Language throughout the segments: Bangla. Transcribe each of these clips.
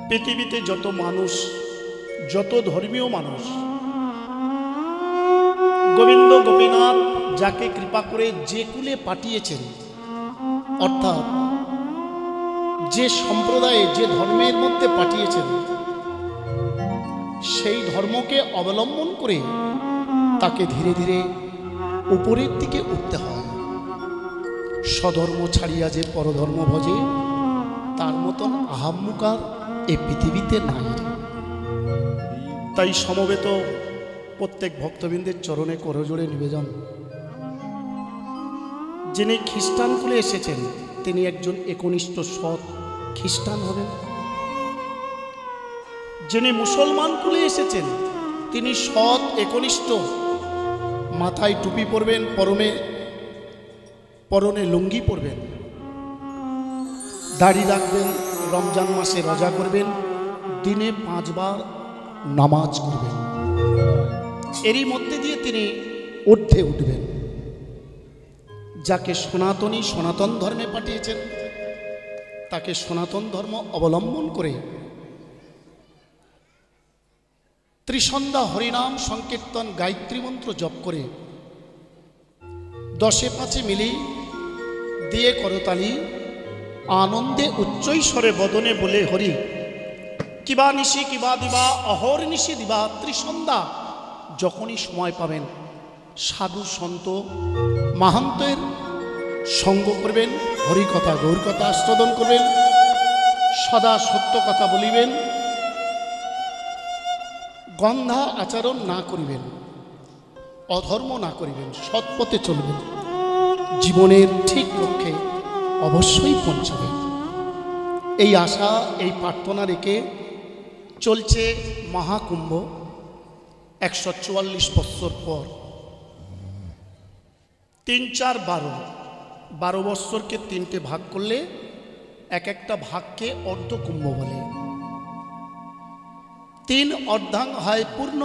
পৃথিবীতে যত মানুষ, যত ধর্মীয় মানুষ, গোবিন্দ গোপীনাথ যাকে কৃপা করে যে কুলে পাঠিয়েছেন, অর্থাৎ যে সম্প্রদায়ে, যে ধর্মের মধ্যে পাঠিয়েছেন, সেই ধর্মকে অবলম্বন করে তাকে ধীরে ধীরে উপরের দিকে উঠতে হয়। স্বধর্ম ছাড়িয়া যে পরধর্ম ভজে, তার মতন আহাম্মুকার এই পৃথিবীতে নাই। তাই সমবেত প্রত্যেক ভক্তবৃন্দের চরণে করজোড়ে নিবেদন, যিনি খ্রিস্টান কুলে এসেছেন তিনি একজন একনিষ্ঠ সৎ খ্রিস্টান হবেন। যিনি মুসলমান কুলে এসেছেন তিনি সৎ একনিষ্ঠ, মাথায় টুপি পরবেন, পরনে লুঙ্গি পরবেন, দাড়ি রাখবেন, রমজান মাসে রোজা করবেন, দিনে 5 বার নামাজ করবেন। এরই মধ্যে দিয়ে তিনি ঊর্ধ্বে উঠবেন। যাকে সনাতনী সনাতন ধর্মে পাঠিয়েছেন, তাকে সনাতন ধর্ম অবলম্বন করে ত্রিসন্ধ্যা হরিনাম সংকীর্তন গায়ত্রী মন্ত্র জপ করে 10-5 মিলি দিয়ে করতালি আনন্দে উচ্চৈস্বরে বদনে বলে হরি কিবা নিশি কিবা দিবা অহর নিশি দিবা। ত্রিসন্ধ্যা যখনই সময় পাবেন সাধু সন্ত মাহান্তের সঙ্গ করবেন, হরিকথা গৌর কথা আস্বাদন করবেন, সদা সত্য কথা বলিবেন, গন্ধা আচরণ না করিবেন, অধর্ম না করিবেন, সৎপথে চলবেন, জীবনের ঠিক লক্ষ্যে অবশ্যই পৌঁছবেন। এই আশা, এই প্রার্থনা রেখে চলছে মহাকুম্ভ। 144 বৎসর পর 3, 4, 12 বৎসরকে 3টে ভাগ করলে এক একটা ভাগকে অর্ধকুম্ভ বলে। 3 অর্ধাঙ্গ হয় পূর্ণ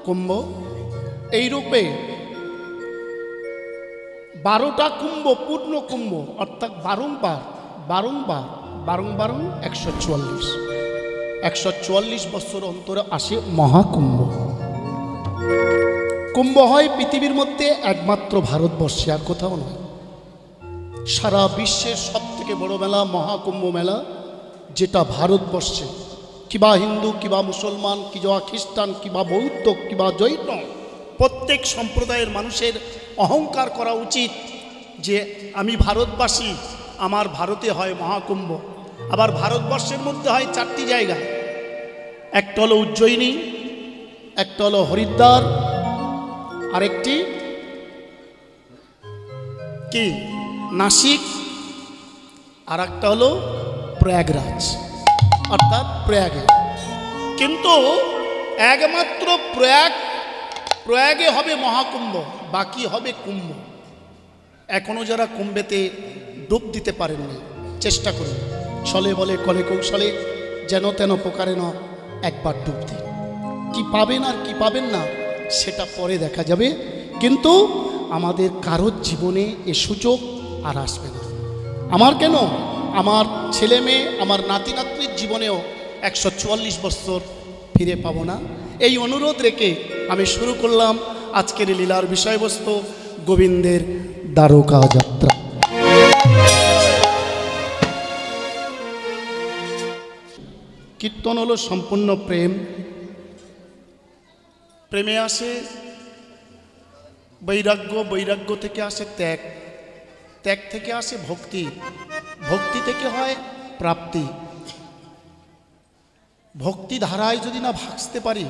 কুম্ভ। এইরূপে 12টা কুম্ভ পূর্ণ কুম্ভ, অর্থাৎ বারংবার 144 বৎসর অন্তরে আসে মহাকুম্ভ। কুম্ভ হয় পৃথিবীর মধ্যে একমাত্র ভারতবর্ষে, আর কোথাও নয়। সারা বিশ্বের সব থেকে বড় মেলা মহাকুম্ভ মেলা, যেটা ভারতবর্ষে, কিবা হিন্দু কিবা মুসলমান কিবা খ্রিস্টান কিবা বৌদ্ধ কিবা জৈন, প্রত্যেক সম্প্রদায়ের মানুষের অহংকার করা উচিত যে আমি ভারতবাসী, আমার ভারতে হয় মহাকুম্ভ। আবার ভারতবর্ষের মধ্যে হয় 4টি জায়গা, একটা হলো উজ্জয়িনী, একটা হলো হরিদ্বার, আরেকটি কি নাসিক, আর একটা হলো প্রয়াগরাজ, অর্থাৎ প্রয়াগে। কিন্তু একমাত্র প্রয়াগে হবে মহাকুম্ভ, বাকি হবে কুম্ভ। এখনো যারা কুম্ভেতে ডুব দিতে পারেননি, চেষ্টা করুন, ছলে বলে কলে কৌশলে যেন তেন প্রকারে না একবার ডুব দিন। কি পাবেন আর কি পাবেন না সেটা পরে দেখা যাবে, কিন্তু আমাদের কারোর জীবনে এ সুযোগ আর আসবে না। আমার কেন, আমার ছেলে মেয়ে, আমার নাতি নাতনির জীবনেও 144 বৎসর ফিরে পাবো না। এই অনুরোধ রেখে আমি শুরু করলাম আজকের লীলার বিষয়বস্তু, গোবিন্দের দ্বারকা যাত্রা। কীর্তন হলো সম্পূর্ণ প্রেম। প্রেমে আসে বৈরাগ্য, বৈরাগ্য থেকে আসে ত্যাগ, ত্যাগ থেকে আসে ভক্তি, ভক্তি থেকে হয় প্রাপ্তি। ভক্তি ধারায় যদি না ভাসতে পারি,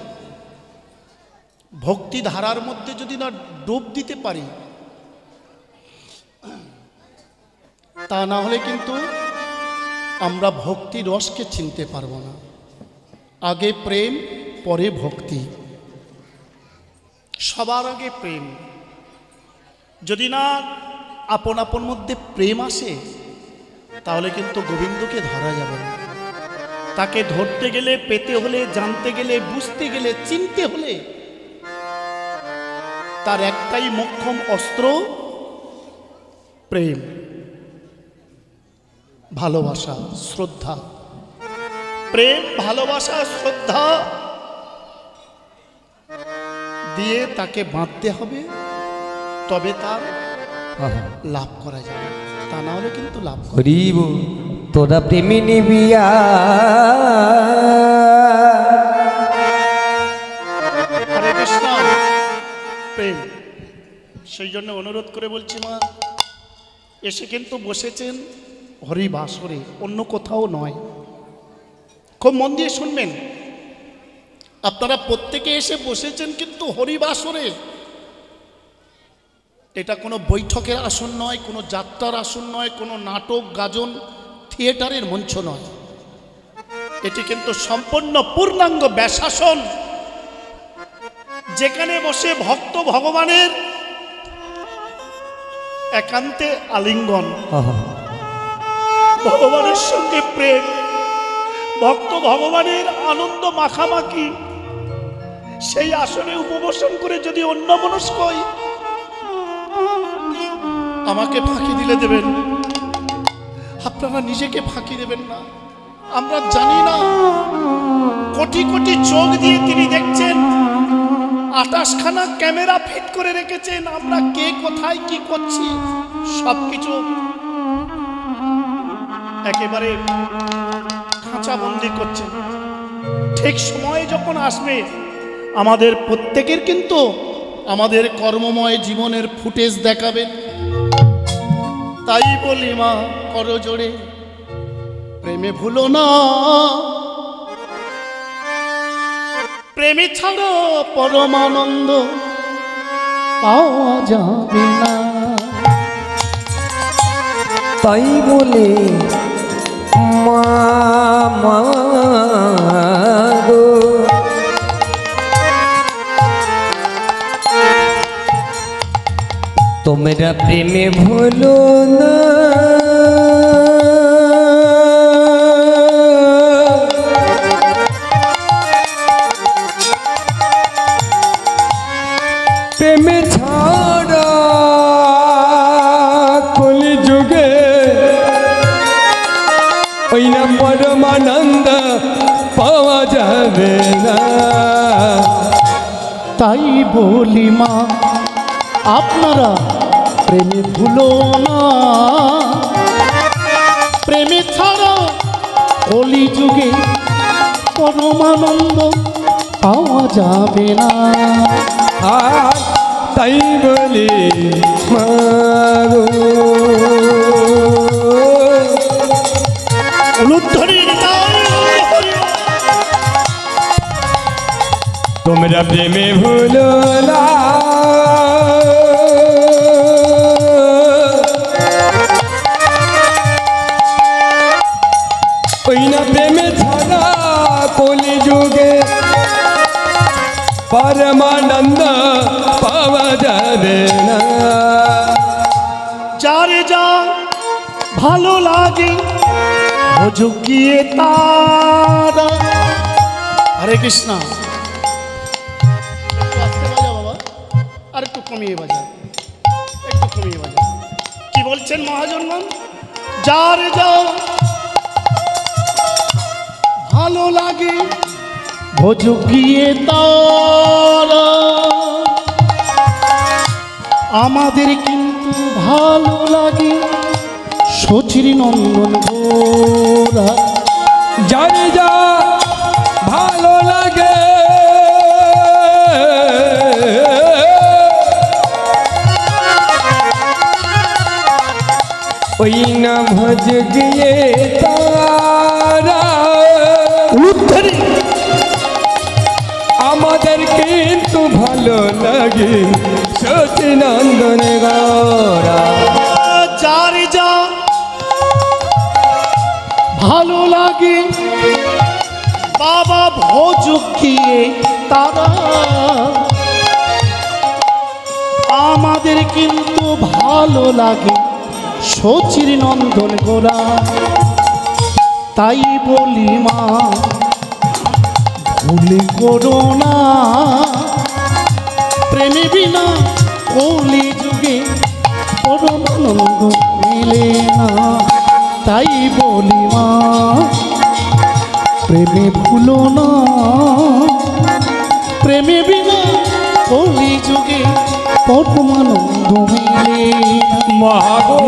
ভক্তি ধারার মধ্যে যদি না ডুব দিতে পারি, তা না হলে কিন্তু আমরা ভক্তি রসকে চিনতে পারবো না। আগে প্রেম, পরে ভক্তি, সবার আগে প্রেম। যদি না আপন আপন মধ্যে প্রেম আসে, তাহলে কিন্তু গোবিন্দকে ধরা যাবে না। তাকে ধরতে গেলে, পেতে হলে, জানতে গেলে, বুঝতে গেলে, চিনতে হলে তার একটাই মোক্ষম অস্ত্র, প্রেম, ভালোবাসা, শ্রদ্ধা। প্রেম ভালোবাসা শ্রদ্ধা দিয়ে তাকে বাঁধতে হবে, তবে তার লাভ করা যাবে, তা না হলে কিন্তু লাভ করিব তোরা প্রেমী নিবিয়া। হরে কৃষ্ণ। প্রেম, সেই জন্য অনুরোধ করে বলছি মা, এসে কিন্তু বসেছেন হরিবাসরে, অন্য কোথাও নয়। খুব মন দিয়ে শুনবেন, আপনারা প্রত্যেকে এসে বসেছেন কিন্তু হরিবাসরে। এটা কোনো বৈঠকের আসন নয়, কোনো যাত্রার আসন নয়, কোনো নাটক গাজন থিয়েটারের মঞ্চ নয়। এটি কিন্তু সম্পূর্ণ পূর্ণাঙ্গ ব্যাসাসন, যেখানে বসে ভক্ত ভগবানের একান্তে আলিঙ্গন, ভগবানের সঙ্গে প্রেম, ভক্ত ভগবানের আনন্দ মাখামাখি, সেই আসনে উপবেশন করে যদি অন্য মনস্ক হই, আমাকে ফাঁকি দিলে দেবেন, আপনারা নিজেকে ফাঁকি দেবেন না। আমরা জানি না, কোটি কোটি চোখ দিয়ে তিনি দেখছেন, 28খানা ক্যামেরা ফিট করে রেখেছেন, আমরা কে কোথায় কি করছি সবকিছু একেবারে খাঁচাবন্দি করছেন। ঠিক সময়ে যখন আসবে, আমাদের প্রত্যেকের কিন্তু আমাদের কর্মময় জীবনের ফুটেজ দেখাবেন। তাই বলি মা, করো জোরে প্রেমে ভুলো না, প্রেমে ছাড়ো পরমানন্দ পাওয়া যাবে না। তাই বলে মা গো তোমরা প্রেমে ভুলো না, প্রেমে ছাড়া কলি যুগে ওই না পরমানন্দ পাওয়া যাবে না। তাই বলি মা, আপনারা প্রেমে ভুলো না, প্রেমে ছাড়া কলি যুগে পরমানন্দ পাওয়া যাবে না। আর তাই বলি মা গো তোমরা প্রেমে ভুলো না, ওই না প্রেমে ছাড়া কলি যুগে পরমানন্দ পাওয়া যাবে না। যার যা ভালো লাগে ভোজকিয়ে তারা। হরে কৃষ্ণ। একটু আস্তে বাজা বাবা, আর একটু কমিয়ে বাজা, একটু কমিয়ে বাজা। কি বলছেন মহাজনগণ? যার যা ভালো লাগে ভোজকিয়ে তারা, আমাদের কিন্তু ভালো লাগে শচীর নন্দন গোরা। যার যা ভালো লাগে ওই না ভোজ গিয়ে তারা, আমাদের কিন্তু ভালো লাগে শচীর নন্দন গোরা। যার যা ভালো লাগে বাবা ভোজকিয়ে তারা, আমাদের কিন্তু ভালো লাগে শচীর নন্দন গোরা। তাই বলি মা, ভুল করো না, প্রেমে বিনা কলি যুগে পরমানন্দ মেলে না। তাই বলি মা, প্রেমে ভুলো না, প্রেমে বিনা কলি যুগে পরমানন্দ মেলে মাগো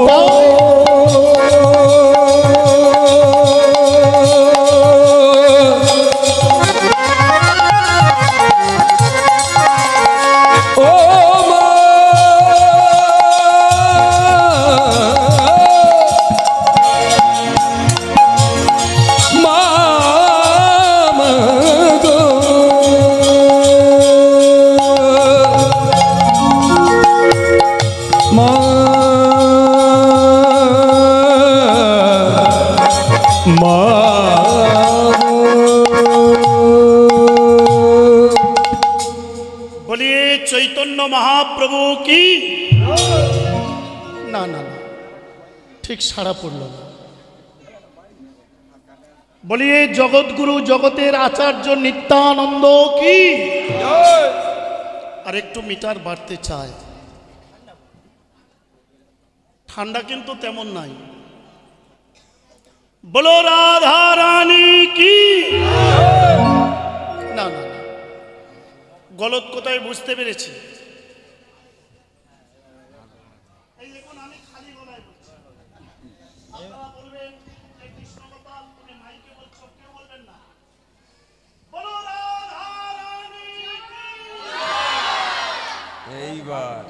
বলিয়ে চৈতন্য মহাপ্রভু কি না না না ঠিক সাড়া পড়ল না। বলিয়ে জগৎগুরু জগতের আচার্য নিত্যানন্দ কি। আর একটু মিটার বাড়তে চায়, ঠান্ডা কিন্তু তেমন নাই। বলো রাধা রানী কি না না না, গলত কোথায় বুঝতে পেরেছি। এইবার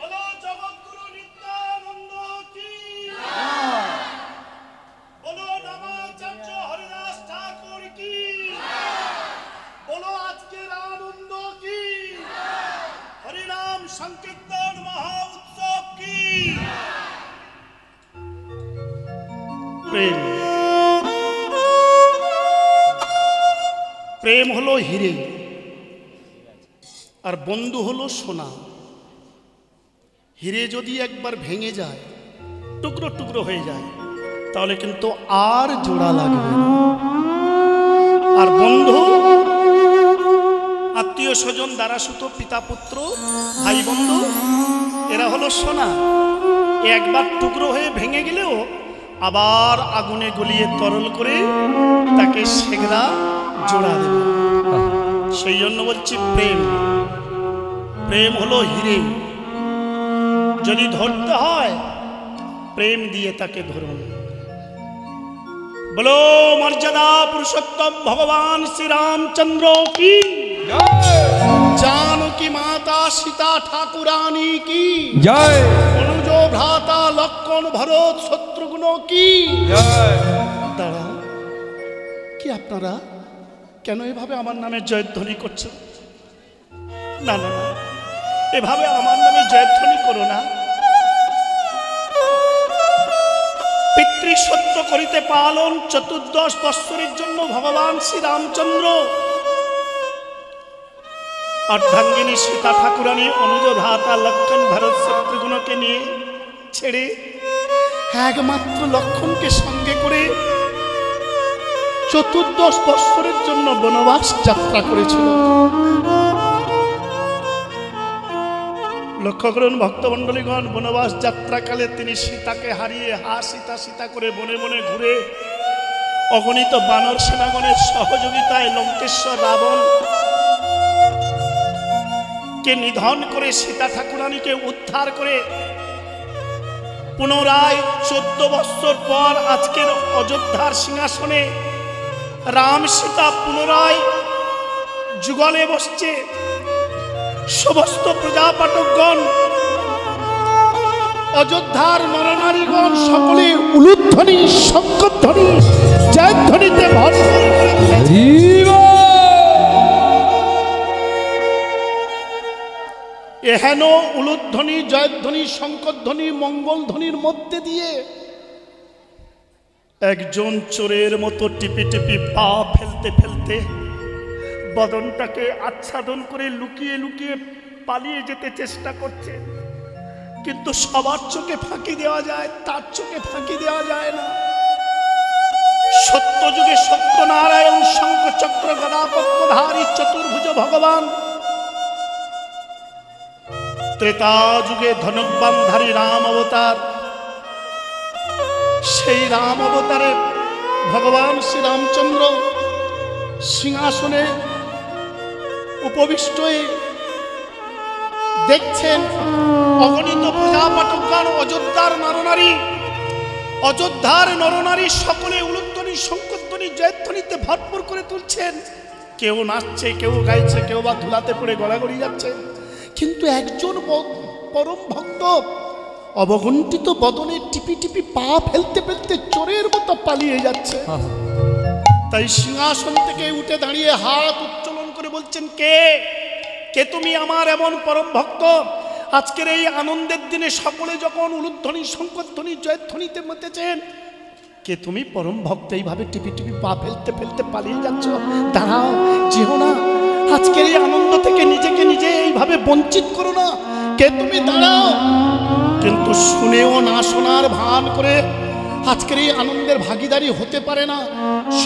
বলো জগৎগুরু নিত্যানন্দ কি, বলো নামাচার্য হরিদাস ঠাকুর কি, বলো আজকের আনন্দ কি, হরিনাম সংকীর্তন মহা উৎসব কি। প্রেম, প্রেম হলো হিরে আর বন্ধু হলো সোনা। হিরে যদি একবার ভেঙে যায়, টুকরো টুকরো হয়ে যায়, তাহলে কিন্তু আর জোড়া লাগবে না। আর বন্ধু আত্মীয় স্বজন দ্বারা সুতো পিতা পুত্র ভাই বন্ধু এরা হলো সোনা। একবার টুকরো হয়ে ভেঙে গেলেও আবার আগুনে গলিয়ে তরল করে তাকে সেগড়া জোড়া দেবে। সেই জন্য বলছি প্রেম, প্রেম হলো হিরে। যদি ধরতে হয় প্রেম দিয়ে তাকে ধরুন। বলো মর্যাদা পুরুষোত্তম ভগবান শ্রী রামচন্দ্র কি, जानकी माता सीता ठाकुरानी की जय, अनुजो भ्राता लक्ष्मण भरत शत्रुघ्न की जय। दादा কি আপনারা কেন এভাবে আমার নামে জয়ধ্বনি করছেন? না না না, এভাবে আমার নামে জয়ধ্বনি করো না। পিতৃসত্য করিতে পালন 14 বৎসরের জন্য ভগবান শ্রী রামচন্দ্র अर्धांगिनी सीता ठाकुरानी अनुज भ्राता लक्ष्मण भरत शत्रुघ्नके निये छेड़े एकमात्र लक्ष्मणके संगे करे 14 বৎসরের জন্য বনবাস যাত্রা করেছিল। লক্ষ্য করুন ভক্তমণ্ডলীগণ, বনবাস যাত্রাকালে তিনি সীতাকে হারিয়ে হা সীতা সীতা করে বনে বনে ঘুরে অগণিত বানর সেনাগণের সহযোগিতায় লঙ্কেশ্বর রাবণ কে নিধন করে সীতা ঠাকুরানীকে উদ্ধার করে পুনরায় 14 বৎসর পর আজকের অযোধ্যার সিংহাসনে রাম সীতা পুনরায় যুগলে বসছে। সমস্ত প্রজাপাঠকগণ অযোধ্যার নরনারীগণ সকলে উলুধ্বনি শঙ্খধ্বনি জয়ধ্বনিতে ভরপুর করে তুলেছে। এহেন উলুধ্বনি জয়ধ্বনি শঙ্খধ্বনি মঙ্গলধ্বনির মধ্যে দিয়ে একজন চোরের মতো টিপি টিপি পা ফেলতে ফেলতে বদনটাকে আচ্ছাদন করে লুকিয়ে লুকিয়ে পালিয়ে যেতে চেষ্টা করছে, কিন্তু সবার চোখে ফাঁকি দেওয়া যায়, তার চোখে ফাঁকি দেওয়া যায় না। সত্য যুগে সত্যনারায়ণ শঙ্খ চক্র গদা পদ্মধারী চতুর্ভুজ ভগবান, ত্রেতা যুগে ধনুর্বাণধারী রাম অবতার, সেই রাম অবতারে ভগবান শ্রীরামচন্দ্র সিংহাসনে উপবিষ্ট হয়ে দেখছেন অগণিত প্রজাপাটকগণ অযোধ্যার নরনারী সকলে উলুধ্বনি শঙ্খধ্বনি জয়ধ্বনিতে ভরপুর করে তুলছেন। কেউ নাচছে, কেউ গাইছে, কেউ বা ধুলাতে পড়ে গড়াগড়ি যাচ্ছে। কিন্তু একজন পরম ভক্ত অবগুণ্ঠিত বদনে টিপি টিপি পা ফেলতে ফেলতে চোরের মতো পালিয়ে যাচ্ছে। তাই সিংহাসন থেকে উঠে দাঁড়িয়ে হাত উত্তোলন করে বলছেন, কে কে তুমি আমার এমন পরম ভক্ত? আজকের এই আনন্দের দিনে সকলে যখন উলুধ্বনি শঙ্খধ্বনি জয়ধ্বনিতে মেতেছেন, কে তুমি পরম ভক্ত? এইভাবে টিপি টিপি পা ফেলতে ফেলতে পালিয়ে যাচ্ছ। দাঁড়াও, যেও না, আজকের এই আনন্দ থেকে নিজেকে নিজে এইভাবে বঞ্চিত করো না। কে তুমি? দাঁড়াও। কিন্তু শুনেও না শোনার ভান করে আজকের এই আনন্দের ভাগীদারি হতে পারে না,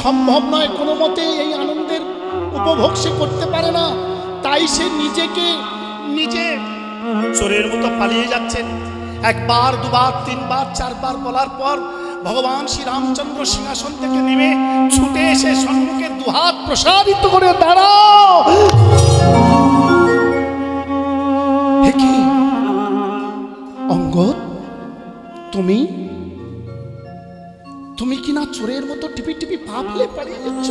সম্ভব নয়, কোনো মতে এই আনন্দের উপভোগ সে করতে পারে না। তাই সে নিজেকে নিজে চোরের মতো পালিয়ে যাচ্ছেন। একবার, দুবার, তিনবার, চারবার বলার পর ভগবান শ্রীরামচন্দ্র সিংহাসন থেকে নেমে ছুটে এসে সম্মুখে দুহাত প্রসারিত করে, দাঁড়াও। অঙ্গদ, তুমি কিনা চোরের মতো টিপি টিপি পা ফেলে পালিয়ে যাচ্ছ?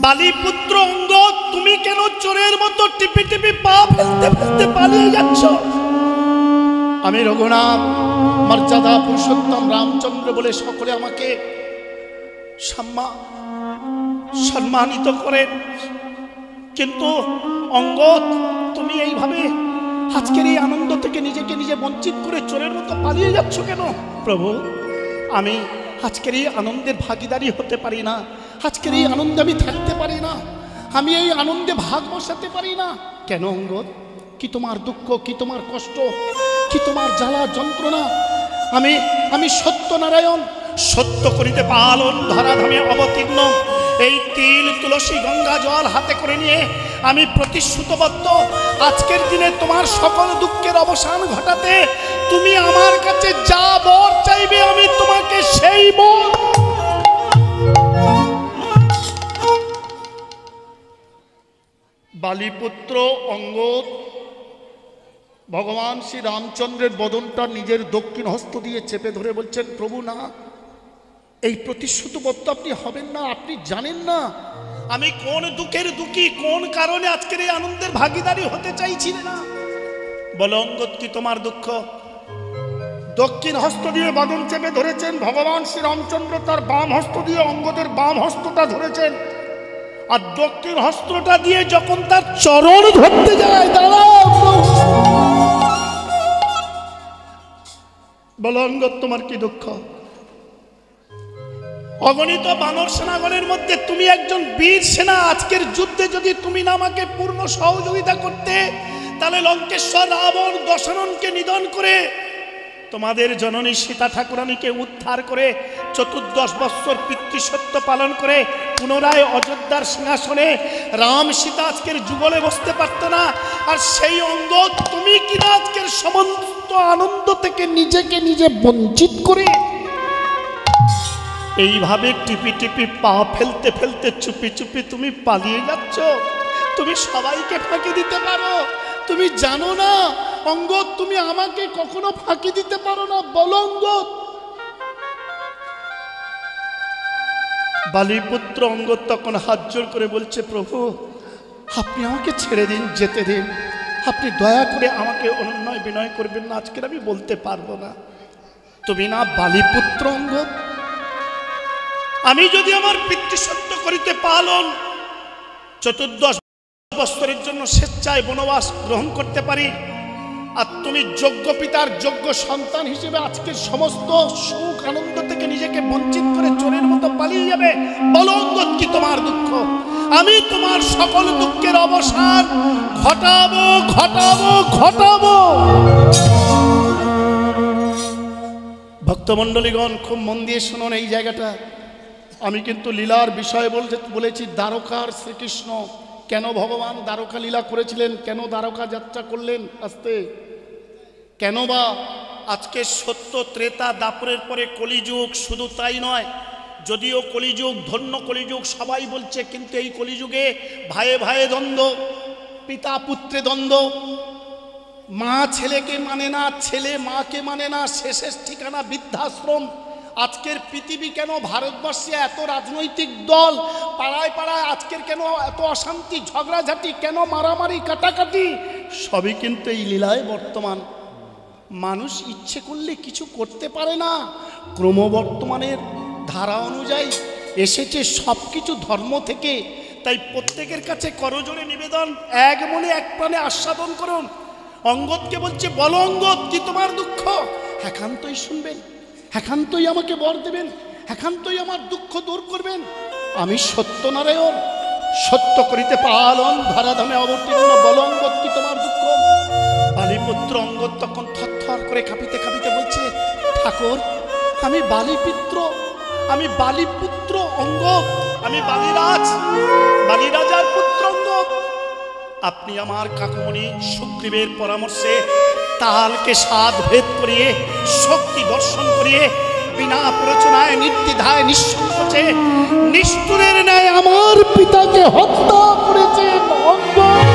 বালিপুত্র অঙ্গদ, তুমি কেন চোরের মতো টিপি টিপি পা ফেলতে ফেলতে পালিয়ে যাচ্ছ? আমি রঘুনাথ, মর্যাদা পুরুষোত্তম রামচন্দ্র বলে সকলে আমাকে সম্মানিত করেন। কিন্তু অঙ্গদ, তুমি এইভাবে আজকের এই আনন্দ থেকে নিজেকে নিজে বঞ্চিত করে চোরের মতো পালিয়ে যাচ্ছ কেন? প্রভু, আমি আজকের এই আনন্দের ভাগীদারি হতে পারি না, আজকের এই আনন্দে আমি থাকতে পারি না, আমি এই আনন্দে ভাগ বসাতে পারি না। কেন অঙ্গদ? কি তোমার দুঃখ, কি তোমার কষ্ট, কি তোমার জ্বালা যন্ত্রণা? আমি সত্যনারায়ণ, সত্য করিতে পালন ধরাধামে অবতীর্ণ। এই তিল তুলসী গঙ্গা জল হাতে করে নিয়ে আমি প্রতিশ্রুতবদ্ধ, আজকের দিনে তোমার সকল দুঃখের অবসান ঘটাতে তুমি আমার কাছে যা বর চাইবে আমি তোমাকে সেই বর। বালিপুত্র অঙ্গদ ভগবান শ্রী রামচন্দ্রের বদনটা নিজের দক্ষিণ হস্ত দিয়ে চেপে ধরে বলছেন, প্রভু না, এই প্রতিশ্রুতবদ্ধ আপনি হবেন না। আপনি জানেন না আমি কোন দুঃখের দুঃখী, কোন কারণে আজকের এই আনন্দের ভাগীদারি হতে চাইছি না। বলো অঙ্গদ, কি তোমার দুঃখ? দক্ষিণ হস্ত দিয়ে বদন চেপে ধরেছেন ভগবান শ্রী রামচন্দ্র, তার বাম হস্ত দিয়ে অঙ্গদের বাম হস্তটা ধরেছেন, আর দক্ষিণ হস্তটা দিয়ে যখন তার চরণ ধরতে যায়, দাঁড়াও, বলো অঙ্গদ, তোমার কি দুঃখ? অগণিত বানর সেনাগণের মধ্যে তুমি একজন বীর সেনা। আজকের যুদ্ধে যদি তুমি না আমাকে পূর্ণ সহযোগিতা করতে, তাহলে লঙ্কেশ্বর রাবণ দশরথকে নিধন করে তোমাদের জননী সীতা ঠাকুরানীকে উদ্ধার করে 14 বৎসর পিতৃসত্য পালন করে পুনরায় অযোধ্যার সিংহাসনে রাম সীতা আজকের যুগলে বসতে পারত না। আর সেই অঙ্গদ, তুমি কিনা আজকের সমস্ত আনন্দ থেকে নিজেকে নিজে বঞ্চিত করে এইভাবে টিপি টিপি পা ফেলতে ফেলতে চুপি চুপি তুমি পালিয়ে যাচ্ছ। তুমি সবাইকে ফাঁকি দিতে পারো, তুমি জানো না অঙ্গদ তুমি আমাকে কখনো ফাঁকি দিতে পারো না। বলো অঙ্গদ। বালিপুত্র অঙ্গদ তখন হাত জোড় করে বলছে, প্রভু আপনি আমাকে ছেড়ে দিন, যেতে দিন, আপনি দয়া করে আমাকে অনুনয় বিনয় করবেন না, আজকের আমি বলতে পারবো না। তুমি না বালিপুত্র অঙ্গদ, আমি যদি আমার পিতৃসত্য করিতে পালন 14 বৎসরের জন্য স্বেচ্ছায় বনবাস গ্রহণ করতে পারি, আর তুমি যোগ্য পিতার যোগ্য সন্তান হিসেবে আজকের সমস্ত সুখ আনন্দ থেকে নিজেকে বঞ্চিত করে চোরের মতো পালিয়ে যাবে, বলো অঙ্গদ কি তোমার দুঃখ? আমি তোমার সকল দুঃখের অবসান ঘটাবো ঘটাবো ঘটাবো। ভক্তমণ্ডলীগণ খুব মন দিয়ে শুনুন এই জায়গাটা। আমি কিন্তু লীলার বিষয় বলেছি দ্বারকার শ্রীকৃষ্ণ কেন ভগবান দ্বারকা লীলা করেছিলেন, কেন দ্বারকা যাত্রা করলেন আস্তে, কেন বা আজকে সত্য ত্রেতা দাপরের পরে কলিযুগ। শুধু তাই নয়, যদিও কলিযুগ, ধন্য কলিযুগ সবাই বলছে, কিন্তু এই কলিযুগে ভাইয়ে ভাইয়ে দ্বন্দ্ব, পিতা পুত্রে দ্বন্দ্ব, মা ছেলেকে মানে না, ছেলে মাকে মানে না, শেষের ঠিকানা বৃদ্ধাশ্রম। আজকের পৃথিবী কেন, ভারতবর্ষে এত রাজনৈতিক দল, পাড়ায় পাড়ায় আজকের কেন এত অশান্তি, ঝগড়াঝাটি কেন, মারামারি কাটাকাটি, সবই কিন্তু এই লীলায় বর্তমান। মানুষ ইচ্ছে করলে কিছু করতে পারে না। ক্রমবর্তমানের ধারা অনুযায়ী এসেছে সব কিছু ধর্ম থেকে। তাই প্রত্যেকের কাছে করজোড়ে নিবেদন, এক মনে এক প্রাণে আস্বাদন করুন। অঙ্গদকে বলছে, বলো অঙ্গদ, কি তোমার দুঃখ? একান্তই শুনবেন, একান্তই আমাকে বর দেবেন, একান্তই আমার দুঃখ দূর করবেন। আমি সত্যনারায়ণ, সত্য করিতে পালন, ধরাধামে অবতীর্ণ, বলো অঙ্গদ, কি তোমার দুঃখ? বালিপুত্র অঙ্গদ তখন থরথর করে কাঁপিতে কাঁপিতে বলছে, ঠাকুর, আমি বালিপুত্র, আমি বালিপুত্র অঙ্গদ, আমি বালিরাজ, বালিরাজার পুত্র অঙ্গদ। আপনি আমার কাকুমণি সুগ্রীবের পরামর্শে তালকে সাধ ভেদ করিয়ে, শক্তি দর্শন করিয়ে, বিনা প্ররোচনায়, নির্দ্বিধায়, নিঃসংকোচে, নিষ্ঠুরের ন্যায় আমার পিতাকে হত্যা করেছেন অঙ্গদ।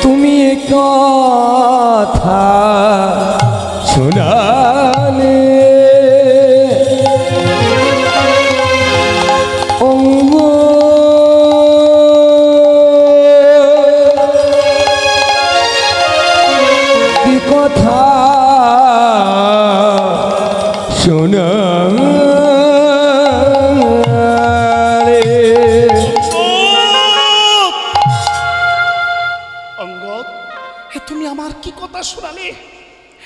তুমি কথা শোনালে অঙ্গ, কি কথা শোনালে? অঙ্গদ, হে তুমি আমার কি কথা শোনালে?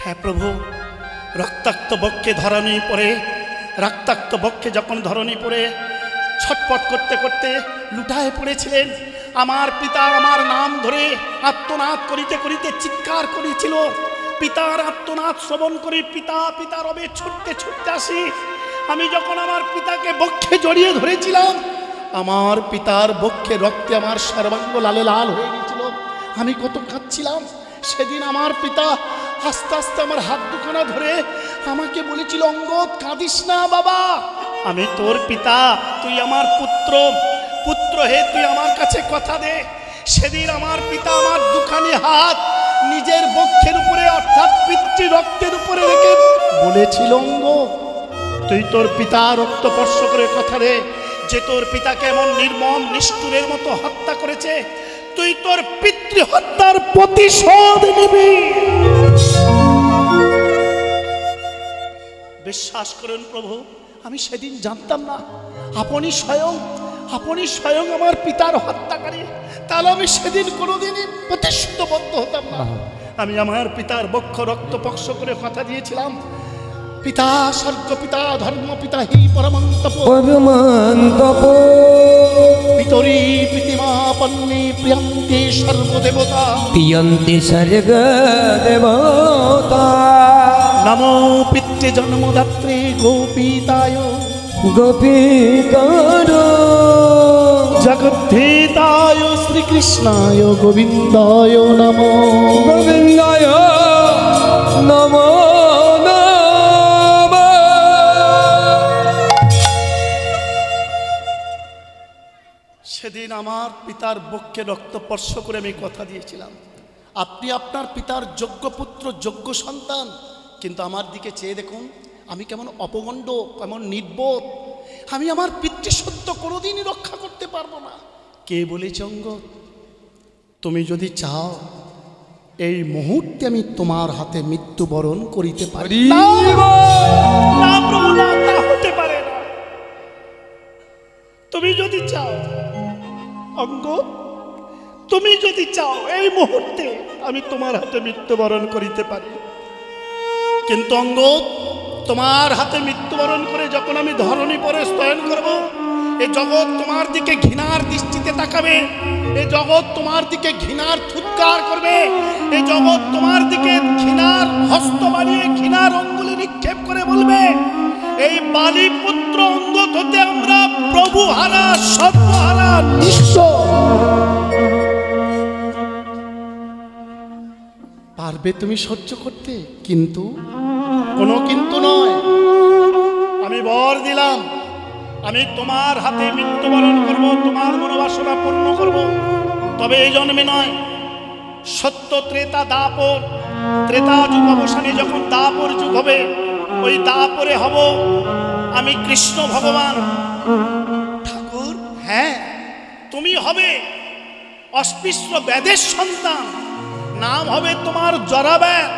হ্যাঁ প্রভু, রক্তাক্ত বক্ষে ধরণী পড়ে, রক্তাক্ত বক্ষে যখন ধরণী পড়ে ছটপট করতে করতে লুটায় পড়েছিলেন, আমার পিতা আমার নাম ধরে আত্মনাদ করিতে করিতে চিৎকার করেছিল। পিতার আত্মনাদ শ্রবণ করে পিতা পিতা রবে ছুটতে ছুটতে আসি। আমি যখন আমার পিতাকে বক্ষে জড়িয়ে ধরেছিলাম, আমার পিতার বক্ষে রক্তে আমার সর্বাঙ্গ লালে লাল হয়ে গেছিল। আমি কত কাঁদছিলাম। সেদিন আমার পিতা আস্তে আস্তে আমার হাত দুখানা ধরে আমাকে বলেছিল, অঙ্গদ, কাঁদিস না বাবা, আমি তোর পিতা, তুই আমার পুত্র, পুত্র হে তুই আমার কাছে কথা দে। সেদিন আমার পিতা আমার দুখানি হাত নিজের বক্ষের উপরে, অর্থাৎ পিতৃ রক্তের উপরে রেখে বলেছিল, অঙ্গদ, তুই তোর পিতা রক্ত স্পর্শ করে কথা দে, যে তোর পিতাকে এমন নির্মম নিষ্ঠুরের মতো হত্যা করেছে, তুই তোর পিতৃ হত্যার প্রতিশোধ নিবি। বিশ্বাস করুন প্রভু, আমি সেদিন জানতাম না আপনি স্বয়ং আমার পিতার হত্যাকারী। তাহলে আমি সেদিন কোনোদিনই প্রতিশোধবদ্ধ হতাম না। আমি আমার পিতার বক্ষ রক্ত স্পর্শ করে কথা দিয়েছিলাম, পিতা স্বর্গ পিতা ধর্ম পিতা হি পরমন্তপ পিতরি প্রীতিমা পন্নী প্রিয়ন্তে সর্বদেবতা, প্রিয়ন্তে সর্বদেবতা। নমো পিতৃ জন্মদাত্রী গোপীতায়, গোপীকার জগদ্ধিতায় শ্রীকৃষ্ণায় গোবিন্দায় নমো, গোবিন্দায় নমো। সেদিন আমার পিতার বক্ষে রক্ত স্পর্শ করে আমি কথা দিয়েছিলাম, আপনি আপনার পিতার যোগ্য পুত্র, যোগ্য সন্তান, কিন্তু আমার দিকে চেয়ে দেখুন আমি কেমন অপগণ্ড, কেমন নির্বোধ। আমি আমার পিতৃসত্য কোনোদিনই রক্ষা করতে পারবো না। কে বলেছে অঙ্গদ, তুমি যদি চাও এই মুহূর্তে আমি তোমার হাতে মৃত্যুবরণ করিতে পারি? না প্রভু, না, তা হতে পারে না। তুমি যদি চাও অঙ্গদ, তুমি যদি চাও এই মুহূর্তে আমি তোমার হাতে মৃত্যুবরণ করিতে পারি, কিন্তু অঙ্গদ, তোমার হাতে মৃত্যুবরণ করে যখন আমি ধরণী পরে স্তয়ন করব, এই জগৎ তোমার দিকে ঘৃণার দৃষ্টিতে তাকাবে, এই জগৎ তোমার দিকে ঘৃণার ফুৎকার করবে, এই জগৎ তোমার দিকে ঘৃণার হস্ত বাড়িয়ে ঘৃণার অঙ্গুলি নিক্ষেপ করে বলবে, এই বালিপুত্র অঙ্গদ হতে আমরা প্রভু হারা, সর্বহারা নিঃস্ব। পারবে তুমি সহ্য করতে? কিন্তু কোনো কিন্তু নয়, আমি বর দিলাম, আমি তোমার হাতে মৃত্যুবরণ করব, তোমার মনোবাসনা পূর্ণ করব। তবে এই জন্মে নয়, সত্য ত্রেতা দাপর, ত্রেতা যুগ অবসানে যখন দাপর যুগ হবে, ওই দাপরে হব আমি কৃষ্ণ ভগবান। ঠাকুর, হ্যাঁ, তুমি হবে অস্পৃশ্য ব্যাধের সন্তান, নাম হবে তোমার জরাব্যাধ,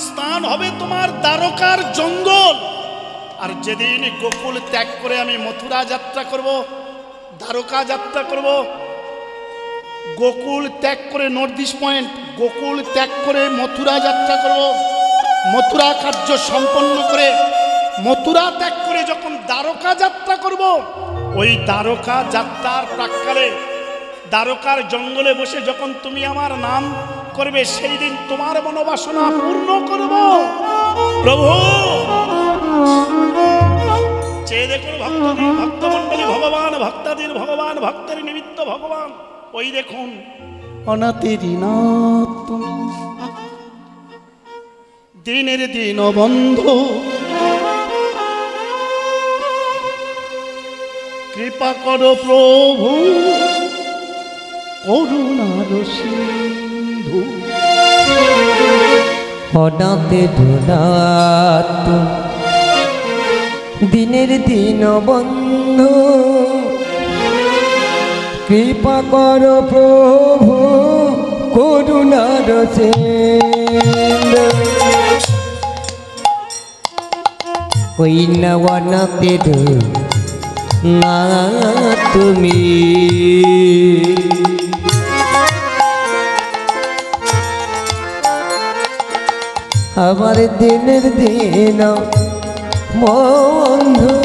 স্থান হবে তোমার দ্বারকার জঙ্গল। আর যেদিন গোকুল ত্যাগ করে আমি মথুরা যাত্রা করব, দ্বারকা যাত্রা করব, গোকুল ত্যাগ করে নর্থ ইস্ট পয়েন্ট, গোকুল ত্যাগ করে মথুরা যাত্রা করব, মথুরা কার্য সম্পন্ন করে মথুরা ত্যাগ করে যখন দ্বারকা যাত্রা করব, ওই দ্বারকা যাত্রার প্রাক্কালে দ্বারকার জঙ্গলে বসে যখন তুমি আমার নাম করবে, সেই দিন তোমার মনোবাসনা পূর্ণ করব। প্রভু চেয়ে দেখুন, ভক্তদের ভক্তমণ্ডলী ভগবান, ভক্তাদের ভগবান, ভক্তের নিমিত্ত ভগবান। ওই দেখুন অনাথেরি নাথ, দিনের দিন বন্ধু, কৃপা করো প্রভু, করুণার সিন্ধু। অনাথেরি নাথ, দিনের দিন বন্ধু, কৃপা কর প্রভু, করুণার সিন্ধু। ওই নবনাথের না তুমি, আমার দিনের দিন বন্ধু,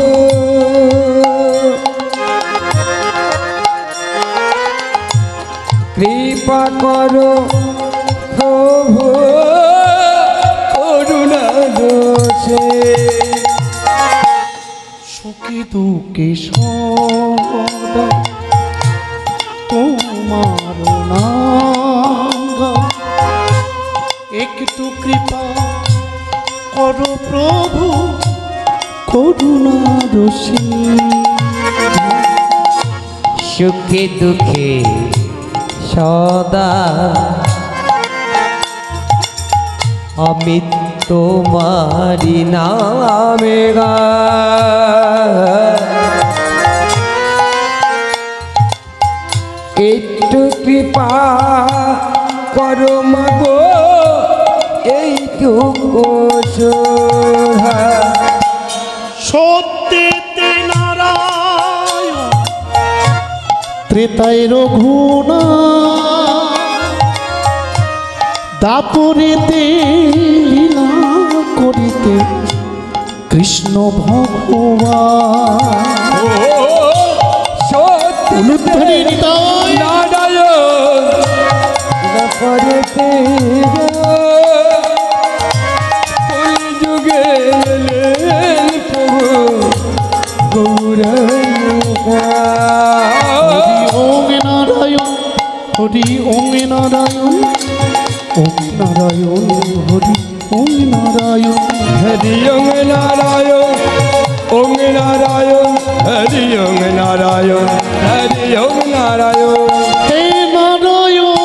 কৃপা করো প্রভু, করুণা দোষে। সুখে দুঃখে সদা তোমার নাম, একটু কৃপা করো প্রভু, করুণার সিন্ধু। সুখে দুঃখে সদা আমি তোমারি নামে গাই, একটু কৃপা করো মাগো, এইটুকু সোহা। সত্যেতে নারায়ণ, ত্রেতায় রঘুনাথ, দাপরেতে লীলা করিতে কৃষ্ণ ভগবান। অনুধ্বনি নিতাই নারায়ণ, দাপরেতে কলিযুগে এলেন প্রভু গৌরাঙ্গা। ওম নারায়ণ, হরি ওম নারায়ণ, ওম নারায়ণ, হরি ওম নারায়ণ, হরি ওম নারায়ণ, ওম নারায়ণ, হরি ওম নারায়ণ, হরি ওম নারায়ণ। হে নারায়ণ।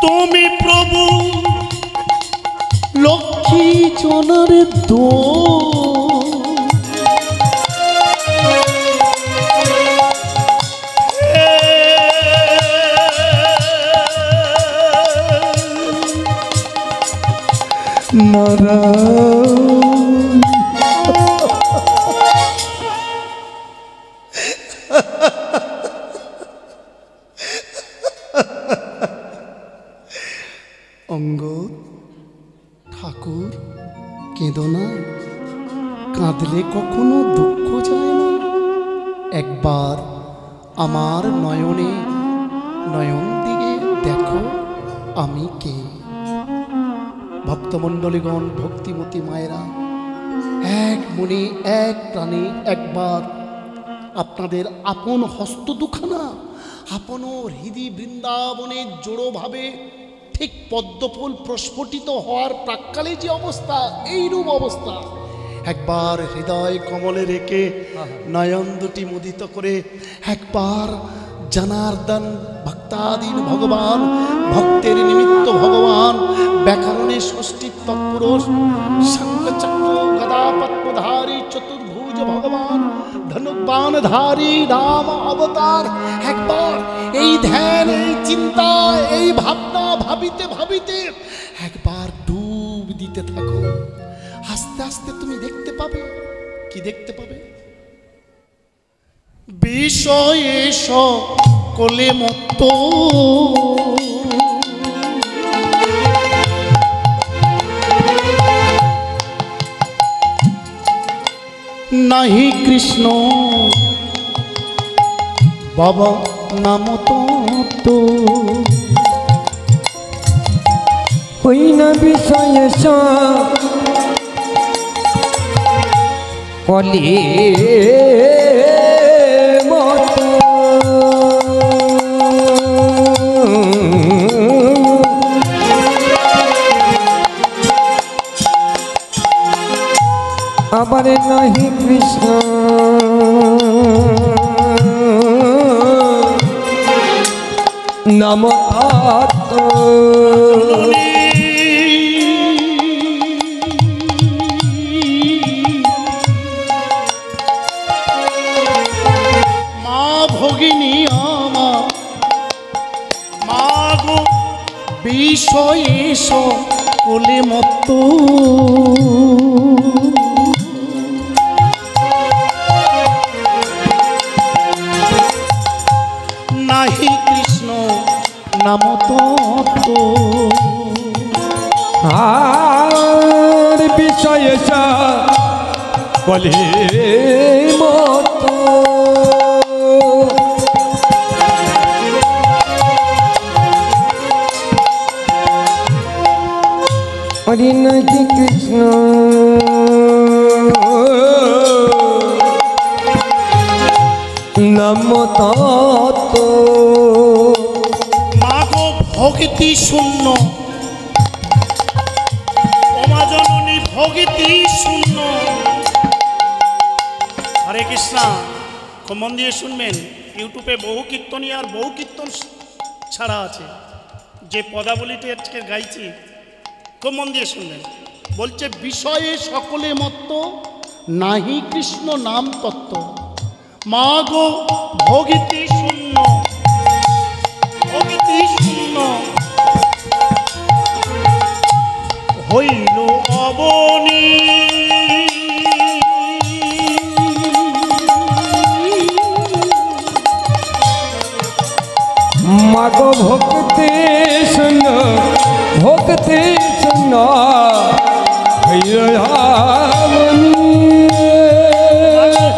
তুমি প্রভু লক্ষ্মী জনার দো, নারায়ণ। অঙ্গদ, ঠাকুর কেঁদো না, কাঁদলে কখনো দুঃখ যায় না। একবার আমার নয়নে নয়ন দিকে দেখো আমি কে। ভক্তমণ্ডলীগণ, ভক্তিমতী মায়েরা, এক মনে এক প্রাণে একবার আপনাদের আপন হস্ত দুখানা আপন হৃদি বৃন্দাবনে জোড়োভাবে ঠিক পদ্মফুল প্রস্ফুটিত হওয়ার প্রাক্কালে যে অবস্থা, এইরূপ অবস্থা একবার হৃদয় কমলে রেখে নয়ন দুটি মুদিত করে একবার জনার্দন ভক্তাধীন ভগবান, ভক্তের নিমিত্ত ভগবান, ব্যাকরণের ষষ্ঠী তৎপুরুষ, শঙ্খচক্র গদা পদ্মধারী চতুর্ভুজ ভগবান, ধনুবাণধারী রাম অবতার, একবার এই ধ্যান, এই চিন্তা, এই ভাবনা ভাবিতে ভাবিতে একবার ডুব দিতে থাকো। আস্তে আস্তে তুমি দেখতে পাবে। কি দেখতে পাবে? বিষয়ে সকলে মত্ত, নাহি কৃষ্ণ বাবা নাম তো হই না বিষয়ে কলে মতো আবার নাহি কৃষ্ণ নাম মা ভগিনী আমার, মা গো বিষয়ে সকলে মত্ত, নাহি কৃষ্ণ নাম তত্ত্ব, আর বিষয়ে বলে মতো হরি নাহি কৃষ্ণ নাম তত্ত্ব মাগো ভক্তি শূন্য, ওমা জননী ভক্তি শূন্য। হরে কৃষ্ণ, খুব মন দিয়ে শুনবেন। ইউটিউবে বহু কীর্তনী আর বহু কীর্তন ছাড়া আছে। যে পদাবলীটি আজকে গাইছি, খুব মন দিয়ে শুনবেন। বলছে বিষয়ে সকলে মত্ত, নাহি কৃষ্ণ নাম তত্ত্ব, মাগো ভক্তি শূন্য, ভক্তি শূন্য হইল অবনী। মাগো ভক্তি শূন্য, ভক্তি শূন্য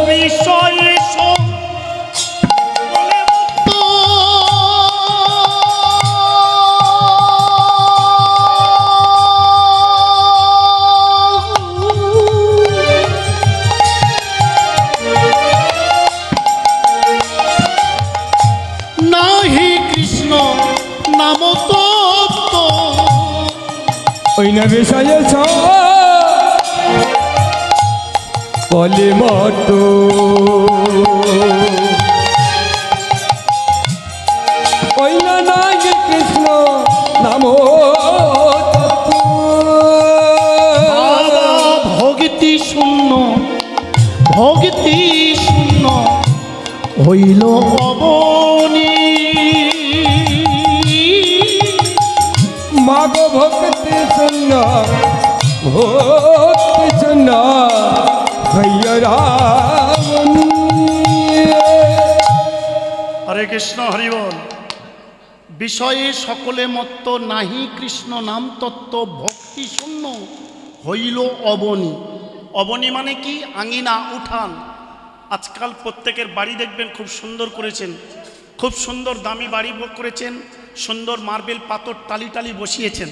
বিষয়ে সকলে মত্ত, নাহি কৃষ্ণ নাম তত্ত্ব, ওই না বিষয়ে বলে মতো ওই না নাই কৃষ্ণ নাম বাবা ভক্তি শূন্য, ভক্তি শূন্য হইল অবনী। মাগো ভক্তি শূন্য, ভক্তি শূন্য হরে কৃষ্ণ, হরি বল। বিষয়ে সকলে মত্ত, নাহি কৃষ্ণ নাম তত্ত্ব, ভক্তি শূন্য হইল অবনী। অবনী মানে কি? আঙিনা, উঠান। আজকাল প্রত্যেকের বাড়ি দেখবেন খুব সুন্দর করেছেন, খুব সুন্দর দামি বাড়ি করেছেন, সুন্দর মার্বেল পাথর টালি টালি বসিয়েছেন,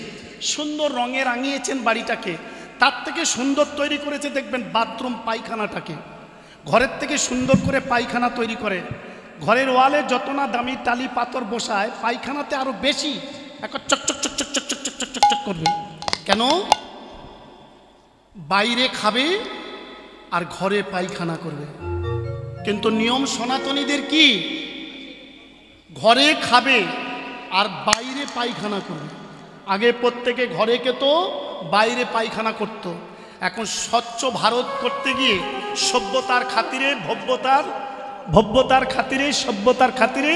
সুন্দর রঙে রাঙিয়েছেন বাড়িটাকে, তার থেকে সুন্দর তৈরি করেছে দেখবেন বাথরুম পায়খানাটাকে। ঘরের থেকে সুন্দর করে পায়খানা তৈরি করে, ঘরের ওয়ালে যত না দামি টালি পাথর বসায়, পায়খানাতে আরো বেশি একটা চকচক চকচক চকচক চকচক চকচক করবে। কেন? বাইরে খাবে আর ঘরে পায়খানা করবে। কিন্তু নিয়ম সনাতনীদের কি? ঘরে খাবে আর বাইরে পায়খানা করবে। আগে প্রত্যেকে ঘরে খেত, বাইরে পায়খানা করত। এখন স্বচ্ছ ভারত করতে গিয়ে সভ্যতার খাতিরে ভব্যতার খাতিরে সভ্যতার খাতিরে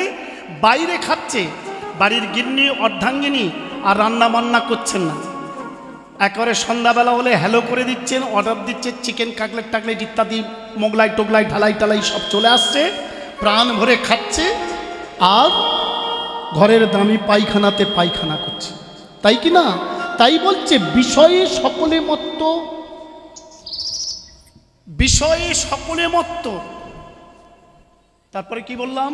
বাইরে খাচ্ছে। বাড়ির গিন্নি অর্ধাঙ্গিনী আর রান্না বান্না করছেন না, একেবারে সন্ধ্যাবেলা হলে হ্যালো করে দিচ্ছেন, অর্ডার দিচ্ছে চিকেন কাটলেট টাকলেট ইত্যাদি, মোগলাই টোগলাই ঢালাই টালাই সব চলে আসছে, প্রাণ ভরে খাচ্ছে আর ঘরের দামি পায়খানাতে পায়খানা করছে। তাই কি না? তাই বলছে বিষয়ে সকলে মত্ত, বিষয়ে সকলে মত্ত। তারপরে কি বললাম?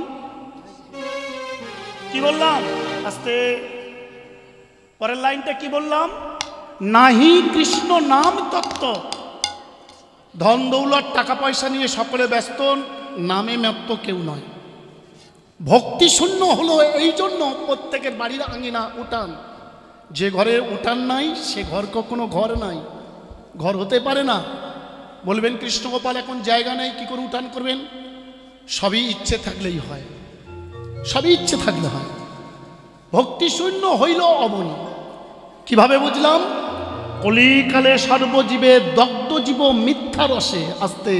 কি বললাম? আস্তে, পরের লাইনটা কি বললাম? নাহি কৃষ্ণ নাম তত্ত্ব। ধন দৌলত টাকা পয়সা নিয়ে সকলে ব্যস্ত, নামে মত্ত কেউ নয়। ভক্তি শূন্য হলো এই জন্য প্রত্যেকের বাড়ির আঙিনা উঠান। যে ঘরে উঠান নাই সে ঘর কখনো ঘর নাই, ঘর হতে পারে না। বলবেন কৃষ্ণগোপাল এখন জায়গা নেই, কি করে উঠান করবেন? সবই ইচ্ছে থাকলেই হয়, সবই ইচ্ছে থাকলে হয়। ভক্তি শূন্য হইল অবনী। কিভাবে বুঝলাম? কলিকালে সর্বজীবে দগ্ধ জীব মিথ্যা রসে। আস্তে,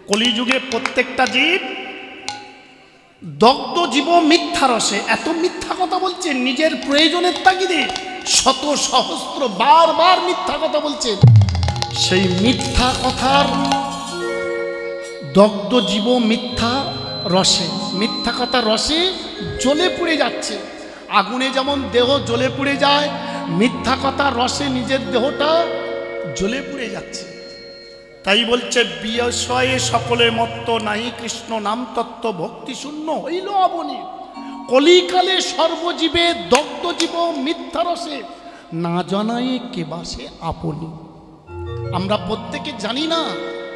কলিযুগে প্রত্যেকটা জীব দগ্ধ জীব মিথ্যা রসে। এত মিথ্যা কথা বলছে নিজের প্রয়োজনের তাগিদে, শত সহস্র বারবার মিথ্যা কথা বলছে। সেই মিথ্যা কথার দগ্ধ জীব মিথ্যা রসে, মিথ্যা কথা রসে জ্বলে পুড়ে যাচ্ছে। আগুনে যেমন দেহ জ্বলে পুড়ে যায়, মিথ্যা কথা রসে নিজের দেহটা জ্বলে পুড়ে যাচ্ছে। তাই বলছে বিষয়ে সকলে মত্ত, নাহি কৃষ্ণ নাম তত্ত্ব, ভক্তি শূন্য হইল অবনী। কলিকালে সর্বজীবে দগ্ধ জীব মিথ্যা রসে, না জানায় কে বাসে আপনি। আমরা প্রত্যেকে জানি না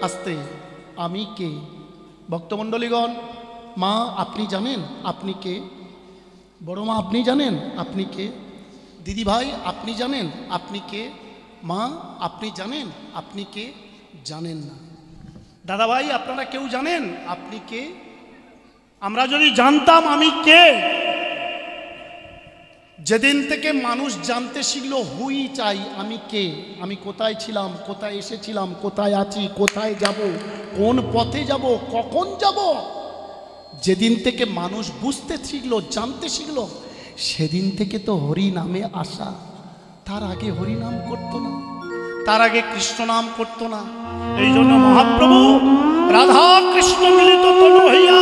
আস্তে আমি কে। ভক্তমণ্ডলীগণ, মা আপনি জানেন আপনি কে? বড় মা আপনি জানেন আপনি কে? দিদি ভাই আপনি জানেন আপনি কে? মা আপনি জানেন আপনি কে? জানেন না। দাদা ভাই আপনারা কেউ জানেন আপনি কে? আমরা যদি জানতাম আমি কে, যেদিন থেকে মানুষ জানতে শিখলো হুই চাই, আমি কে, আমি কোথায় ছিলাম, কোথায় এসেছিলাম, কোথায় আছি, কোথায় যাব, কোন পথে যাব, কখন যাব, যেদিন থেকে মানুষ বুঝতে শিখলো, জানতে শিখলো, সেদিন থেকে তো হরি নামে আসা। তার আগে হরি নাম করতো না, তার আগে কৃষ্ণ নাম করতো না। এই জন্য মহাপ্রভু রাধা কৃষ্ণ মিলিত তনু হইয়া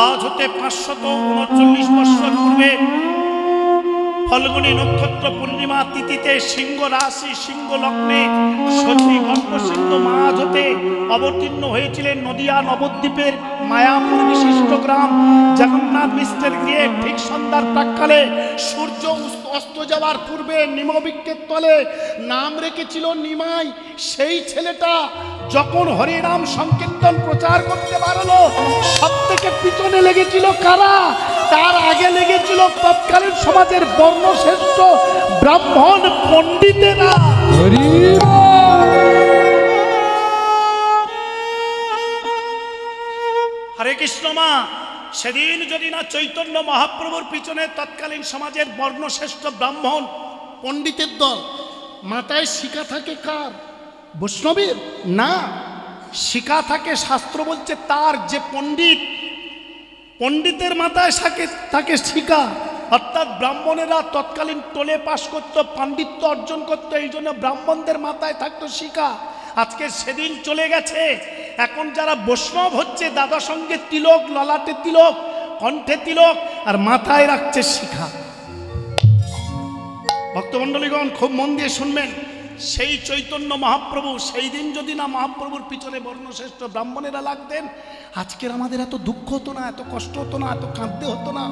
আজ হতে 539 বৎসর পূর্বে ফল্গুনী নক্ষত্র পূর্ণিমা তিথিতে সিংহ রাশি সিংহ লগ্নে সতী গর্ভসিংহ মাঝ হতে অবতীর্ণ হয়েছিলেন নদিয়া নবদ্বীপের মায়াপুর বিশিষ্ট গ্রাম জগন্নাথ মিশ্রের গিয়ে ঠিক সন্ধ্যার প্রাক্কালে সূর্য অস্ত যাওয়ার পূর্বে নিমবৃক্ষের তলে নাম রেখেছিল নিমাই। সেই ছেলেটা যখন হরিনাম সংকীর্তন প্রচার করতে পারলো, সব থেকে পিছনে লেগেছিল কারা? তার আগে লেগেছিল তৎকালীন সমাজের বর্ণশ্রেষ্ঠ ব্রাহ্মণ পণ্ডিতেরা। হরে কৃষ্ণ মা, সেদিন যদি না চৈতন্য মহাপ্রভুর পিছনে তৎকালীন সমাজের বর্ণশ্রেষ্ঠ ব্রাহ্মণ পণ্ডিতের দল, মাথায় শিখা থাকে কার? বৈষ্ণবের না, শিখা থাকে শাস্ত্র বলছে তার যে পণ্ডিত, পণ্ডিতের মাথায় থাকে শিখা। অর্থাৎ ব্রাহ্মণেরা তৎকালীন টোলে পাশ করত, পাণ্ডিত্য অর্জন করতো, এই জন্য ব্রাহ্মণদের মাথায় থাকতো শিখা। আজকে সেদিন চলে গেছে। এখন যারা বৈষ্ণব হচ্ছে, দাদা সঙ্গে তিলক, ললাটে তিলক, কণ্ঠে তিলক, আর মাথায় রাখছে শিখা। ভক্তমণ্ডলীগণ খুব মন দিয়ে শুনবেন, সেই চৈতন্য মহাপ্রভু, সেই দিন যদি না মহাপ্রভুর পিছনে বর্ণশ্রেষ্ঠ ব্রাহ্মণেরা লাগতেন, আজকের আমাদের এত দুঃখ হতো না, এত কষ্ট হতো না, এত কাঁদতে হতো না।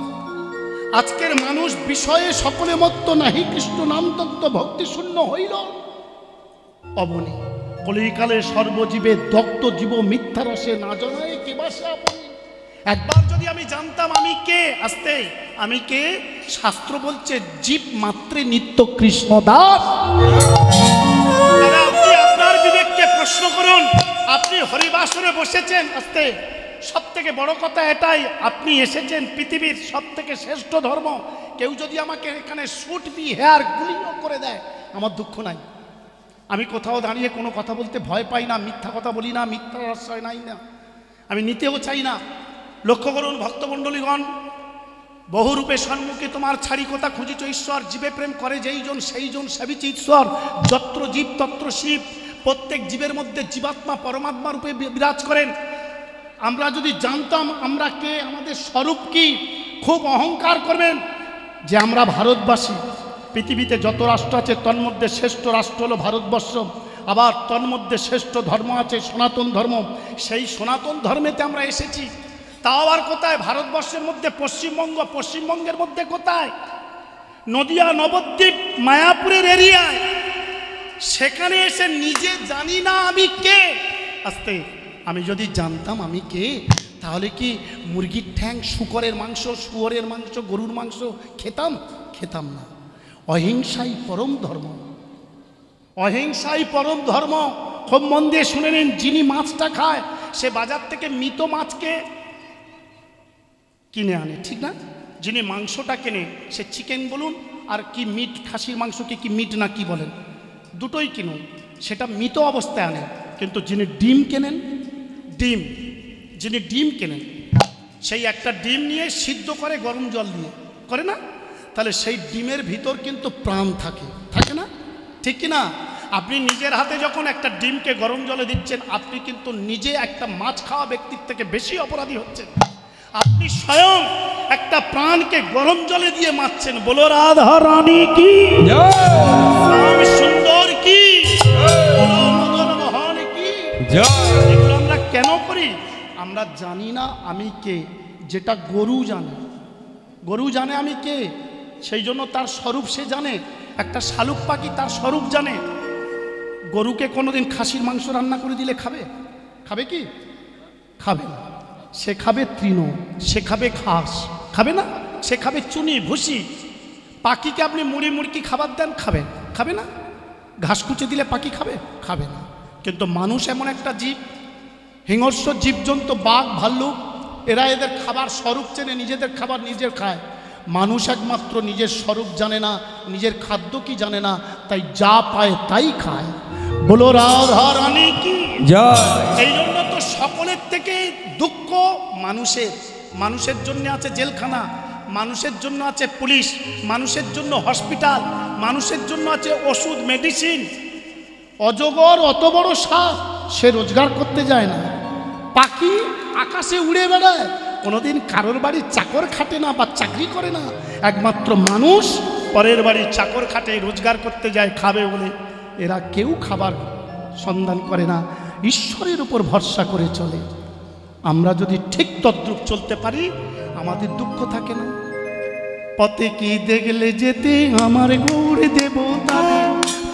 আজকের মানুষ বিষয়ে সকলে মত্ত নাহি কৃষ্ণ নাম তত্ত্ব ভক্তি শূন্য হইল অবনী। কলিকালে সর্বজীবে দগ্ধ জীব মিথ্যা রসে না জনায় কে বাসে আপনি। একবার যদি আমি জানতাম আমি কে, আসতে আমি কে, শাস্ত্র বলছে জীব মাত্রে নিত্য কৃষ্ণ দাস। আপনি আপনার বিবেককে প্রশ্ন করুন, আপনি হরিবাসরে বসেছেন, আসতে সব থেকে বড় কথা এটাই, আপনি এসেছেন পৃথিবীর সব থেকে শ্রেষ্ঠ ধর্ম। কেউ যদি আমাকে এখানে শুট বি হেয়ার গুলিও করে দেয় আমার দুঃখ নাই। আমি কোথাও দাঁড়িয়ে কোনো কথা বলতে ভয় পাই না, মিথ্যা কথা বলি না, মিথ্যার আশ্রয় নাই না, আমি নিতেও চাই না। লক্ষ্য করুন ভক্তমণ্ডলীগণ, বহুরূপে সম্মুখে তোমার ছাড়ি কথা খুঁজিছ ঈশ্বর, জীবে প্রেম করে যেই জন সেই জন সেবিছে ঈশ্বর, যত্র জীব তত্র শিব। প্রত্যেক জীবের মধ্যে জীবাত্মা পরমাত্মা রূপে বিরাজ করেন। আমরা যদি জানতাম আমরা কে, আমাদের স্বরূপ কি, খুব অহংকার করবেন যে আমরা ভারতবাসী। পৃথিবীতে যত রাষ্ট্র আছে তন্মধ্যে শ্রেষ্ঠ রাষ্ট্র হলো ভারতবর্ষ। আবার তন্মধ্যে শ্রেষ্ঠ ধর্ম আছে সনাতন ধর্ম। সেই সনাতন ধর্মেতে আমরা এসেছি। তাও আবার কোথায়? ভারতবর্ষের মধ্যে পশ্চিমবঙ্গ, পশ্চিমবঙ্গের মধ্যে কোথায়? নদিয়া নবদ্বীপ মায়াপুরের এরিয়ায়। সেখানে এসে নিজে জানি না আমি কে। আস্তে আমি যদি জানতাম আমি কে, তাহলে কি মুরগির ঠ্যাং, শুকরের মাংস, শুয়োরের মাংস, গরুর মাংস খেতাম? খেতাম না। অহিংসাই পরম ধর্ম, অহিংসাই পরম ধর্ম। খুব মন দিয়ে শুনে নিন, যিনি মাছটা খায় সে বাজার থেকে মৃত মাছকে কিনে আনে, ঠিক না? যিনি মাংসটা কেনে সে চিকেন বলুন আর কি মিট, খাসির মাংসকে কি মিট না কি বলেন, দুটোই কিনুন, সেটা মৃত অবস্থায় আনে। কিন্তু যিনি ডিম কেনেন, ডিম, যিনি ডিম কেনেন সেই একটা ডিম নিয়ে সিদ্ধ করে গরম জল দিয়ে, করে না? তাহলে সেই ডিমের ভিতর কিন্তু প্রাণ থাকে, থাকে না? ঠিক কি না? আপনি নিজের হাতে যখন একটা ডিমকে গরম জলে দিচ্ছেন, আপনি কিন্তু নিজে একটা মাছ খাওয়া ব্যক্তির থেকে বেশি অপরাধী হচ্ছেন। আপনি স্বয়ং একটা প্রাণকে গরম জলে দিয়ে মারছেন। বলো রাধা রানী কি, শ্যাম সুন্দর কি, মদন মোহন কি। এগুলো আমরা কেন করি? আমরা জানি না আমি কে। যেটা গরু জানে, গরু জানে আমি কে, সেই জন্য তার স্বরূপ সে জানে। একটা শালুক পাখি তার স্বরূপ জানে। গরুকে কোনোদিন খাসির মাংস রান্না করে দিলে খাবে? খাবে কি? খাবে না। সে খাবে তৃণ, সে খাবে ঘাস, খাবে না? সে খাবে চুনি ভুসি। পাখিকে আপনি মুড়ি মুড়কি খাবার দেন, খাবে? খাবে না। ঘাস কুচে দিলে পাখি খাবে? খাবে না। কিন্তু মানুষ এমন একটা জীব, হিংস্র জীবজন্তু, বাঘ ভাল্লুক, এরা এদের খাবার স্বরূপ চেনে, নিজেদের খাবার নিজের খায়। মানুষ একমাত্র নিজের স্বরূপ জানে না, নিজের খাদ্য কি জানে না, তাই যা পায় তাই খায়। বলো রাধা রানী কি জয়। এই জন্য তো সকলের থেকে দুঃখ মানুষের। মানুষের জন্য আছে জেলখানা, মানুষের জন্য আছে পুলিশ, মানুষের জন্য হসপিটাল, মানুষের জন্য আছে ওষুধ মেডিসিন। অজগর অত বড় সাপ, সে রোজগার করতে যায় না। পাখি আকাশে উড়ে বেড়ায়, কোনোদিন কারোর বাড়ির চাকর খাটে না বা চাকরি করে না। একমাত্র মানুষ পরের বাড়ির চাকর খাটে, রোজগার করতে যায় খাবে বলে। এরা কেউ খাবার সন্ধান করে না, ঈশ্বরের উপর ভরসা করে চলে। আমরা যদি ঠিক তদ্রূপ চলতে পারি, আমাদের দুঃখ থাকে না। পথে কি দেখলে যেতে আমার গৌর দেবতা,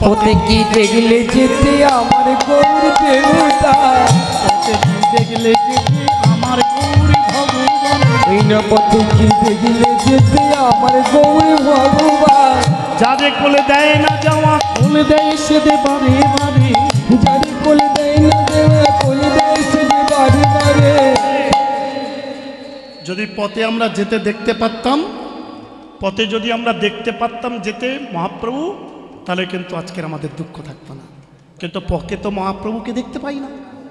পথে কি দেখলে যেতে আমার গৌর দেবতা, পথে কি দেখলে যেতে আমার গৌর ভগবান, এই না পথে কি দেখলে যেতে আমার গৌর ভগবান। যাদের কোলে দেয় না যাওয়া, কোলে দেয় সে দে বারে বারে, যাদের কোলে দেয় না দেওয়া, কোলে দেয় সে দে বারে বারে। যদি পথে আমরা যেতে দেখতে পারতাম, পথে যদি আমরা দেখতে পারতাম যেতে মহাপ্রভু, তাহলে কিন্তু আজকের আমাদের দুঃখ থাকতো না। কিন্তু পথে তো মহাপ্রভুকে দেখতে পাই না।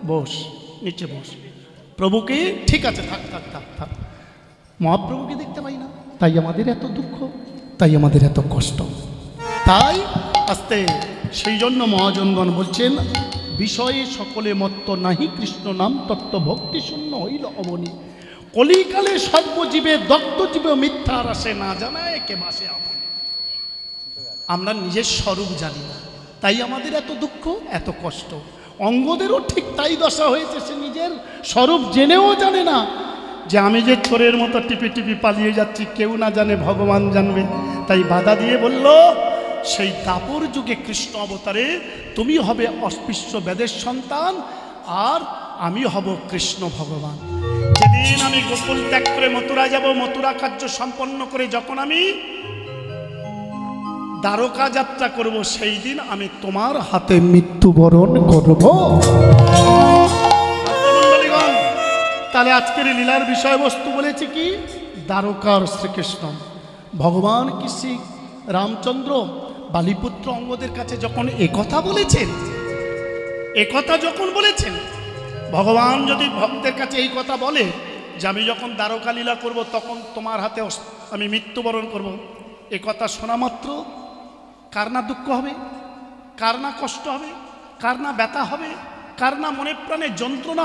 বস, নিচে বস। প্রভুকে ঠিক আছে, থাক থাক থাক থাক, মহাপ্রভুকে দেখতে পাই না, তাই আমাদের এত দুঃখ, তাই আমাদের এত কষ্ট। তাই আস্তে সেই জন্য মহাজনগণ বলছেন, বিষয়ে সকলে মত্ত নাহি কৃষ্ণ নাম তত্ত্ব ভক্তি শূন্য হইল অবনী। কলিকালে সর্বজীবে দগ্ধ জীবে মিথ্যা রসে না জানায় কে বাসে আপন। আমরা নিজের স্বরূপ জানি না, তাই আমাদের এত দুঃখ, এত কষ্ট। অঙ্গদেরও ঠিক তাই দশা হয়েছে, সে নিজের স্বরূপ জেনেও জানে না। যে আমি যে চোরের মতো টিপি টিপি পালিয়ে যাচ্ছি, কেউ না জানে, ভগবান জানবে। তাই বাধা দিয়ে বলল, সেই দাপর যুগে কৃষ্ণ অবতারে তুমি হবে অস্পৃশ্য বেদের সন্তান, আর আমি হব কৃষ্ণ ভগবান। যেদিন আমি গোকুল ত্যাগ করে মথুরা যাব, মথুরা কার্য সম্পন্ন করে যখন আমি দ্বারকা যাত্রা করব, সেই দিন আমি তোমার হাতে মৃত্যুবরণ করব। মণ্ডলীগণ, তাহলে আজকের লীলার বিষয়বস্তু বলেছে কি? দ্বারকার শ্রীকৃষ্ণ ভগবান কি শ্রী রামচন্দ্র বালিপুত্র অঙ্গদের কাছে যখন একথা বলেছেন, একথা যখন বলেছেন, ভগবান যদি ভক্তের কাছে এই কথা বলে যে আমি যখন দ্বারকা লীলা করব তখন তোমার হাতে আমি মৃত্যুবরণ করব, এ কথা শোনা মাত্র কার না দুঃখ হবে, কার না কষ্ট হবে, কার না ব্যথা হবে, কার না মনে প্রাণে যন্ত্রণা